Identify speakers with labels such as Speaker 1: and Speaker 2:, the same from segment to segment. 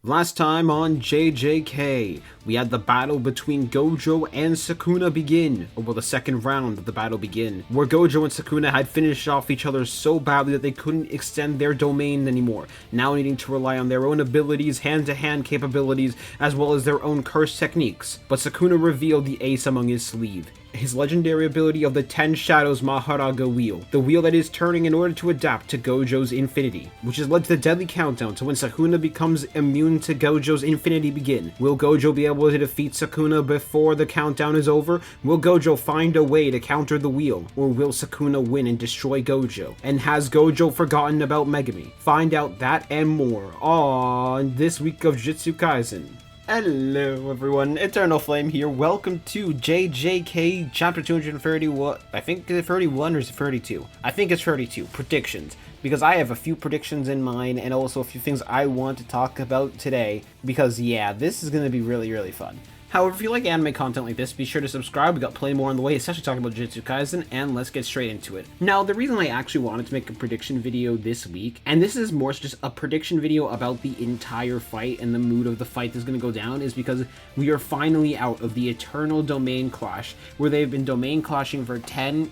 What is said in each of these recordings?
Speaker 1: Last time on JJK, we had the battle between Gojo and Sukuna begin, or well, the second round of the battle begin, where Gojo and Sukuna had finished off each other so badly that they couldn't extend their domain anymore, now needing to rely on their own abilities, hand-to-hand capabilities, as well as their own curse techniques. But Sukuna revealed the ace among his sleeve. His legendary ability of the 10 Shadows Maharaga Wheel, the wheel that is turning in order to adapt to Gojo's infinity, which has led to the deadly countdown to when Sukuna becomes immune to Gojo's infinity begin. Will Gojo be able to defeat Sukuna before the countdown is over? Will Gojo find a way to counter the wheel? Or will Sukuna win and destroy Gojo? And has Gojo forgotten about Megami? Find out that and more on this week of Jujutsu Kaisen. Hello everyone, Eternal Flame here. Welcome to JJK Chapter 231. I think it's 31 or is it 32? I think it's 32. Predictions. Because I have a few predictions in mind and also a few things I want to talk about today. Because yeah, this is going to be really fun. However, if you like anime content like this, be sure to subscribe. We got plenty more on the way, especially talking about Jujutsu Kaisen, and let's get straight into it. Now, the reason I actually wanted to make a prediction video this week, and this is more just a prediction video about the entire fight and the mood of the fight that's going to go down, is because we are finally out of the eternal domain clash, where they've been domain clashing for 10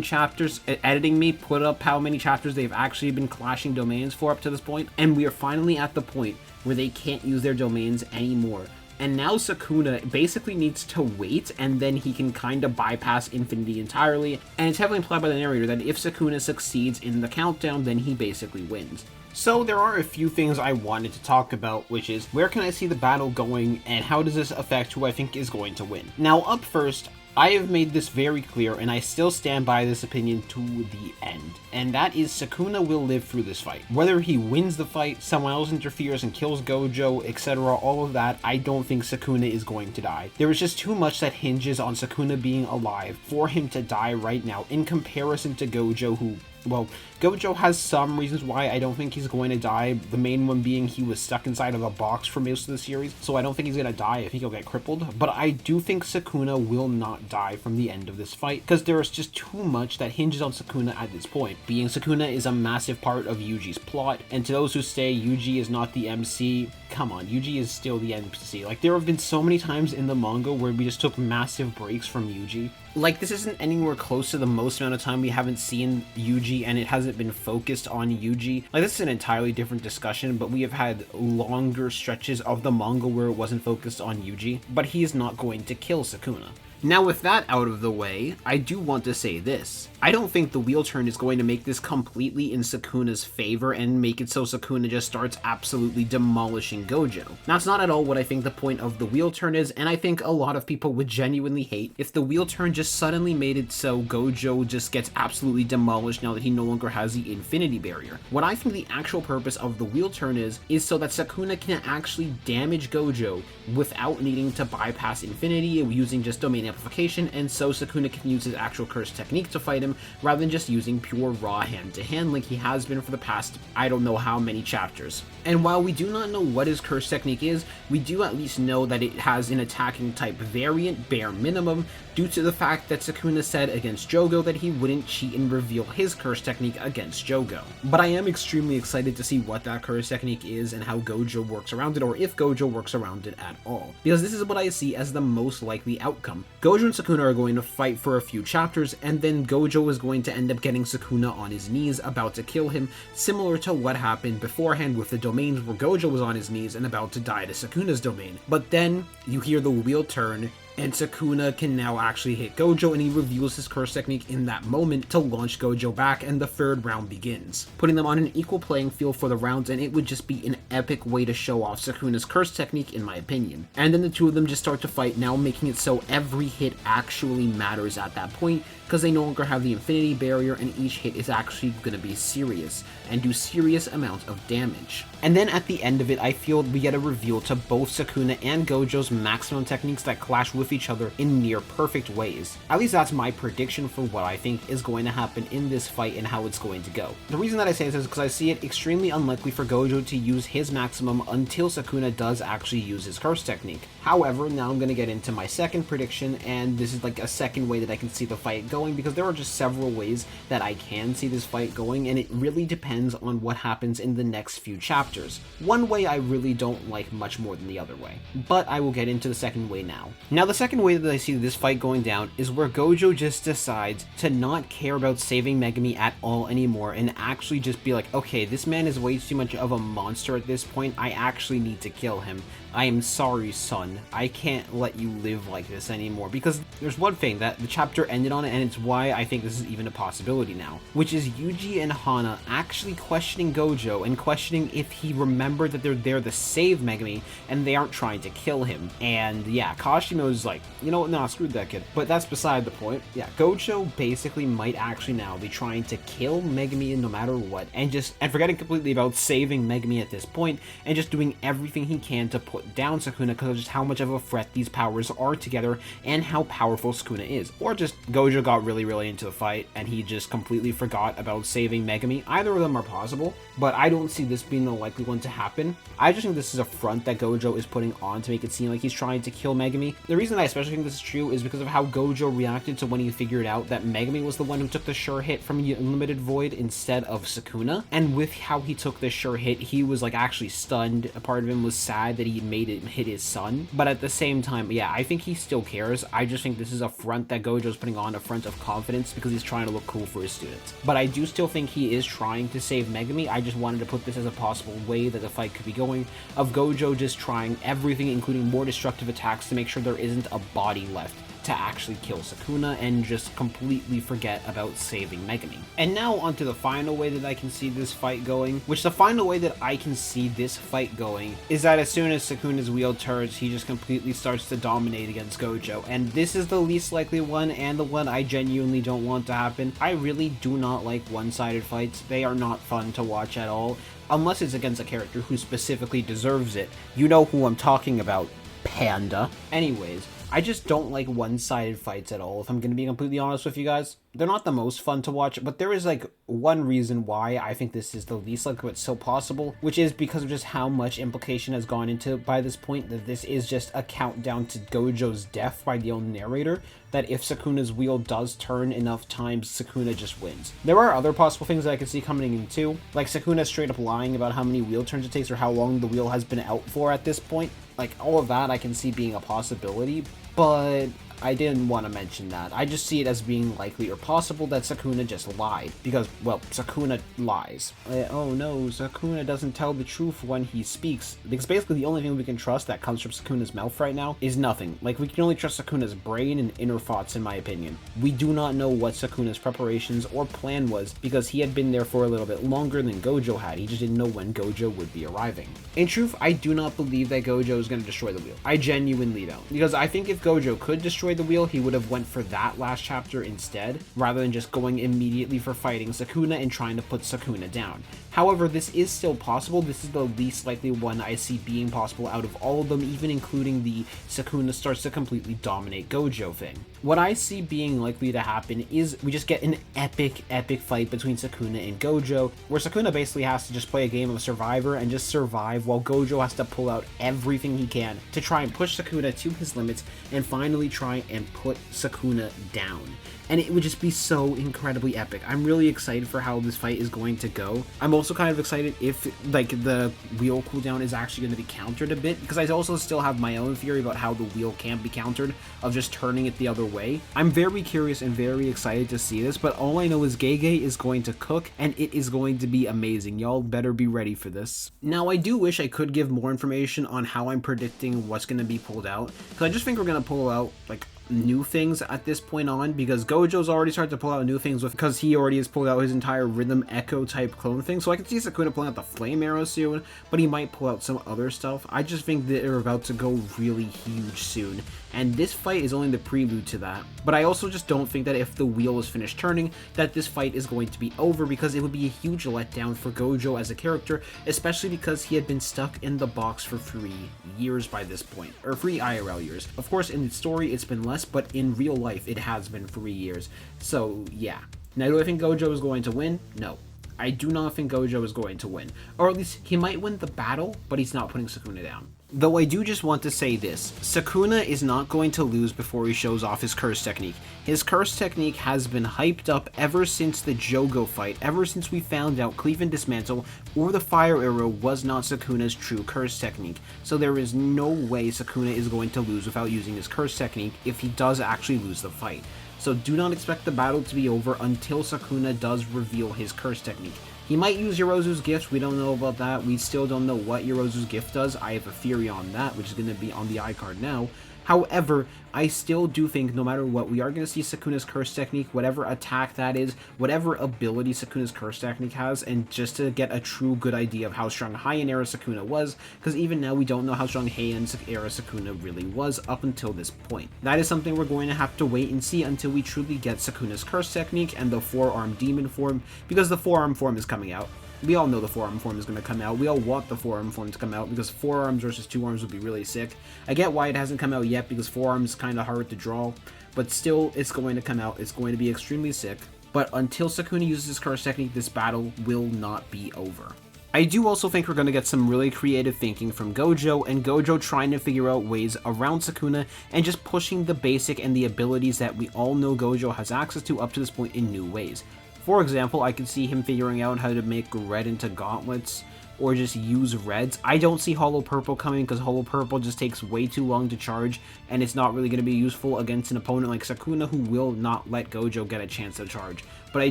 Speaker 1: chapters. Editing me put up how many chapters they've actually been clashing domains for up to this point, and we are finally at the point where they can't use their domains anymore. And now Sukuna basically needs to wait, and then he can kind of bypass Infinity entirely. And it's heavily implied by the narrator that if Sukuna succeeds in the countdown, then he basically wins. So there are a few things I wanted to talk about, which is where can I see the battle going, and how does this affect who I think is going to win? Now up first, I have made this very clear, and I still stand by this opinion to the end. And that is Sukuna will live through this fight. Whether he wins the fight, someone else interferes and kills Gojo, etc., all of that, I don't think Sukuna is going to die. There is just too much that hinges on Sukuna being alive for him to die right now in comparison to Gojo, who, well, Gojo has some reasons why I don't think he's going to die. The main one being he was stuck inside of a box for most of the series, so I don't think he's going to die. I think he'll get crippled. But I do think Sukuna will not die from the end of this fight, because there is just too much that hinges on Sukuna at this point. Being Sukuna is a massive part of Yuji's plot, and to those who say Yuji is not the MC, come on, Yuji is still the MC. Like, there have been so many times in the manga where we just took massive breaks from Yuji. Like, this isn't anywhere close to the most amount of time we haven't seen Yuji, and it hasn't been focused on Yuji. Like, this is an entirely different discussion, but we have had longer stretches of the manga where it wasn't focused on Yuji, but he is not going to kill Sukuna. Now, with that out of the way, I do want to say this. I don't think the wheel turn is going to make this completely in Sukuna's favor and make it so Sukuna just starts absolutely demolishing Gojo. Now, it's not at all what I think the point of the wheel turn is, and I think a lot of people would genuinely hate if the wheel turn just suddenly made it so Gojo just gets absolutely demolished now that he no longer has the infinity barrier. What I think the actual purpose of the wheel turn is so that Sukuna can actually damage Gojo without needing to bypass infinity using just domain amplification, and so Sukuna can use his actual curse technique to fight him rather than just using pure raw hand-to-hand like he has been for the past I don't know how many chapters. And while we do not know what his curse technique is, we do at least know that it has an attacking type variant, bare minimum, due to the fact that Sukuna said against Jogo that he wouldn't cheat and reveal his curse technique against Jogo. But I am extremely excited to see what that curse technique is and how Gojo works around it, or if Gojo works around it at all. Because this is what I see as the most likely outcome. Gojo and Sukuna are going to fight for a few chapters, and then Gojo is going to end up getting Sukuna on his knees, about to kill him, similar to what happened beforehand with the domains where Gojo was on his knees and about to die to Sukuna's domain. But then you hear the wheel turn, and Sukuna can now actually hit Gojo, and he reveals his curse technique in that moment to launch Gojo back, and the third round begins, putting them on an equal playing field for the rounds, and it would just be an epic way to show off Sukuna's curse technique in my opinion. And then the two of them just start to fight, now making it so every hit actually matters at that point, because they no longer have the infinity barrier, and each hit is actually going to be serious and do serious amounts of damage. And then at the end of it, I feel we get a reveal to both Sukuna and Gojo's maximum techniques that clash with each other in near perfect ways. At least that's my prediction for what I think is going to happen in this fight and how it's going to go. The reason that I say this is because I see it extremely unlikely for Gojo to use his maximum until Sukuna does actually use his curse technique. However, now I'm going to get into my second prediction, and this is like a second way that I can see the fight going. going, because there are just several ways that I can see this fight going, and it really depends on what happens in the next few chapters. One way I really don't like much more than the other way, but I will get into the second way now. Now, the second way that I see this fight going down is where Gojo just decides to not care about saving Megumi at all anymore, and actually just be like, okay, this man is way too much of a monster at this point, I actually need to kill him. I am sorry, son. I can't let you live like this anymore. Because there's one thing that the chapter ended on, and it's why I think this is even a possibility now, which is Yuji and Hana actually questioning Gojo and questioning if he remembered that they're there to save Megumi and they aren't trying to kill him. And yeah, Kashimo's like, you know what, nah, screw that kid. But that's beside the point. Yeah, Gojo basically might actually now be trying to kill Megumi no matter what, and forgetting completely about saving Megumi at this point, and just doing everything he can to put down Sukuna because of just how much of a threat these powers are together and how powerful Sukuna is. Or just Gojo got really into the fight and he just completely forgot about saving Megumi. Either of them are possible, but I don't see this being the likely one to happen. I just think this is a front that Gojo is putting on to make it seem like he's trying to kill Megumi. The reason I especially think this is true is because of how Gojo reacted to when he figured out that Megumi was the one who took the sure hit from Unlimited Void instead of Sukuna. And with how he took the sure hit, he was like actually stunned. A part of him was sad that he made it hit his son, but at the same time, yeah, I think he still cares. I just think this is a front that Gojo's putting on, a front of confidence, because he's trying to look cool for his students. But I do still think he is trying to save Megumi. I just wanted to put this as a possible way that the fight could be going, of Gojo just trying everything, including more destructive attacks, to make sure there isn't a body left to actually kill Sukuna and just completely forget about saving Megumi. And now onto the final way that I can see this fight going, which the final way that I can see this fight going is that as soon as Sukuna's wheel turns, he just completely starts to dominate against Gojo. And this is the least likely one and the one I genuinely don't want to happen. I really do not like one-sided fights. They are not fun to watch at all, unless it's against a character who specifically deserves it. You know who I'm talking about, Panda. Anyways, I just don't like one-sided fights at all, if I'm going to be completely honest with you guys. They're not the most fun to watch, but there is like one reason why I think this is the least likely but still possible, which is because of just how much implication has gone into it by this point, that this is just a countdown to Gojo's death by the own narrator, that if Sukuna's wheel does turn enough times, Sukuna just wins. There are other possible things that I could see coming in too, like Sukuna straight up lying about how many wheel turns it takes or how long the wheel has been out for at this point. Like, all of that I can see being a possibility, but I didn't want to mention that. I just see it as being likely or possible that Sukuna just lied, because, well, Sukuna lies. Oh no, Sukuna doesn't tell the truth when he speaks, because basically the only thing we can trust that comes from Sukuna's mouth right now is nothing. Like, we can only trust Sukuna's brain and inner thoughts, in my opinion. We do not know what Sukuna's preparations or plan was, because he had been there for a little bit longer than Gojo had. He just didn't know when Gojo would be arriving. In truth, I do not believe that Gojo is going to destroy the wheel. I genuinely don't, because I think if Gojo could destroy the wheel, he would have went for that last chapter instead, rather than just going immediately for fighting Sukuna and trying to put Sukuna down. However, this is still possible. This is the least likely one I see being possible out of all of them, even including the Sukuna starts to completely dominate Gojo thing. What I see being likely to happen is we just get an epic fight between Sukuna and Gojo, where Sukuna basically has to just play a game of Survivor and just survive, while Gojo has to pull out everything he can to try and push Sukuna to his limits and finally try and put Sukuna down. And it would just be so incredibly epic. I'm really excited for how this fight is going to go. I'm also kind of excited if, like, the wheel cooldown is actually going to be countered a bit, because I also still have my own theory about how the wheel can be countered, of just turning it the other way. I'm very curious and very excited to see this, but all I know is Gege is going to cook, and it is going to be amazing. Y'all better be ready for this. Now, I do wish I could give more information on how I'm predicting what's going to be pulled out, because I just think we're going to pull out, like, new things at this point on, because Gojo's already started to pull out new things because he already has pulled out his entire rhythm echo type clone thing, so I can see Sukuna pulling out the flame arrow soon, but he might pull out some other stuff. I just think that they're about to go really huge soon, and this fight is only the prelude to that. But I also just don't think that if the wheel is finished turning, that this fight is going to be over, because it would be a huge letdown for Gojo as a character, especially because he had been stuck in the box for 3 years by this point, or 3 IRL years. Of course, in the story it's been less, but in real life it has been 3 years. So yeah. Now, do I think Gojo is going to win? No. I do not think Gojo is going to win. Or at least he might win the battle, but he's not putting Sukuna down. Though I do just want to say this, Sukuna is not going to lose before he shows off his curse technique. His curse technique has been hyped up ever since the Jogo fight, ever since we found out Cleave and Dismantle or the Fire Arrow was not Sukuna's true curse technique. So there is no way Sukuna is going to lose without using his curse technique if he does actually lose the fight. So do not expect the battle to be over until Sukuna does reveal his curse technique. He might use Yorozu's gift, we don't know about that, we still don't know what Yorozu's gift does, I have a theory on that, which is going to be on the iCard now. However, I still do think no matter what, we are going to see Sukuna's curse technique, whatever attack that is, whatever ability Sukuna's curse technique has, and just to get a true good idea of how strong Heian era Sukuna was, because even now we don't know how strong Heian era Sukuna really was up until this point. That is something we're going to have to wait and see until we truly get Sukuna's curse technique and the four-arm demon form, because the four-arm form is coming out. We all know the four-arm form is going to come out. We all want the four-arm form to come out because four-arms versus two-arms would be really sick. I get why it hasn't come out yet because four-arms is kind of hard to draw, but still, it's going to come out. It's going to be extremely sick. But until Sukuna uses his curse technique, this battle will not be over. I do also think we're going to get some really creative thinking from Gojo, and Gojo trying to figure out ways around Sukuna and just pushing the basic and the abilities that we all know Gojo has access to up to this point in new ways. For example, I could see him figuring out how to make red into gauntlets, or just use reds. I don't see Hollow Purple coming because Hollow Purple just takes way too long to charge, and it's not really going to be useful against an opponent like Sukuna who will not let Gojo get a chance to charge. But I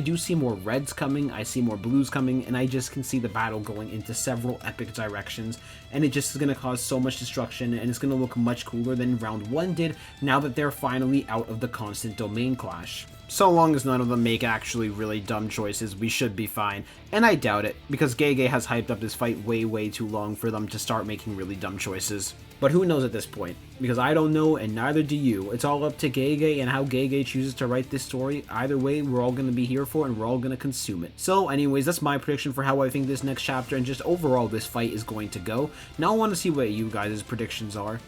Speaker 1: do see more reds coming, I see more blues coming, and I just can see the battle going into several epic directions, and it just is going to cause so much destruction, and it's going to look much cooler than round 1 did now that they're finally out of the constant domain clash. So long as none of them make actually really dumb choices, we should be fine. And I doubt it, because Gege has hyped up this fight way too long for them to start making really dumb choices. But who knows at this point? Because I don't know, and neither do you. It's all up to Gege and how Gege chooses to write this story. Either way, we're all going to be here for it, and we're all going to consume it. So anyways, that's my prediction for how I think this next chapter and just overall this fight is going to go. Now I want to see what you guys' predictions are.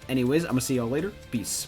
Speaker 1: Anyways, I'm going to see y'all later. Peace.